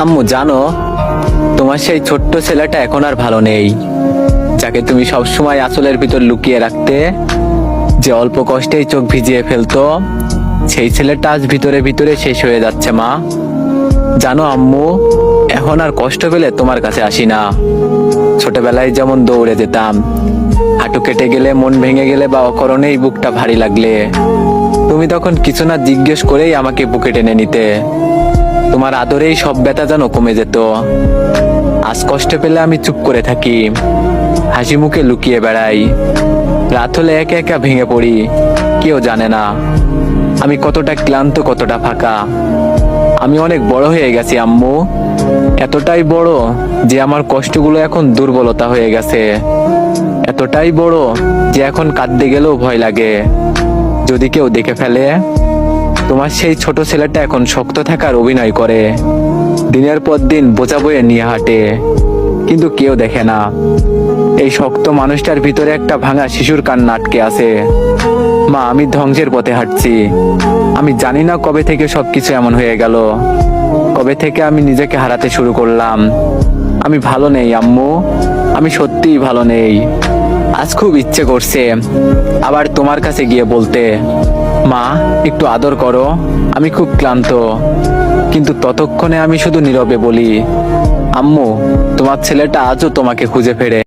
আম্মু জানো, তোমার সেই ছোট্ট ছেলেটা এখন আর ভালো নেই, যাকে তুমি সবসময় আঁচলের ভিতর লুকিয়ে রাখতে, যে অল্প কষ্টেই চোখ ভিজিয়ে ফেলতো, সেই ছেলেটা আজ ভিতরে ভিতরে শেষ হয়ে যাচ্ছে মা। জানো আম্মু, এখন আর কষ্ট পেলে তোমার কাছে আসি না। ছোটবেলায় যেমন দৌড়ে যেতাম, হাঁটু কেটে গেলে, মন ভেঙে গেলে বা অকারণেই বুকটা ভারী লাগলে তুমি তখন কিছু না জিজ্ঞেস করেই আমাকে বুকে টেনে নিতে। তোমার আদরেই সব ব্যথা যেন কমে যেত। আজ কষ্ট পেলে আমি চুপ করে থাকি, হাসি মুখে লুকিয়ে বেড়াই। রাত হলে একা একা ভেঙে পড়ি, কেউ জানে না আমি কতটা ক্লান্ত, কতটা ফাঁকা। আমি অনেক বড় হয়ে গেছি আম্মু, এতটাই বড় যে আমার কষ্টগুলো এখন দুর্বলতা হয়ে গেছে। এতটাই বড় যে এখন কাঁদতে গেলেও ভয় লাগে, যদি কেউ দেখে ফেলে। তোমার সেই ছোট ছেলেটা এখন শক্ত থাকার অভিনয় করে, দিনের পর দিন বোঝা বয়ে নিয়ে হাঁটে, কিন্তু কেউ দেখে না এই শক্ত মানুষটার ভিতরে একটা ভাঙা শিশুর কান্না আটকে আছে। মা, আমি ধ্বংসের পথে হাঁটছি। আমি জানি না কবে থেকে সবকিছু এমন হয়ে গেল, কবে থেকে আমি নিজেকে হারাতে শুরু করলাম। আমি ভালো নেই আম্মু, আমি সত্যিই ভালো নেই। আজ খুব ইচ্ছে করছে আবার তোমার কাছে গিয়ে বলতে, মা একটু আদর করো, আমি খুব ক্লান্ত। কিন্তু ততক্ষণে আমি শুধু নীরবে বলি, আম্মু তোমার ছেলেটা আজও তোমাকে খুঁজে ফেরে।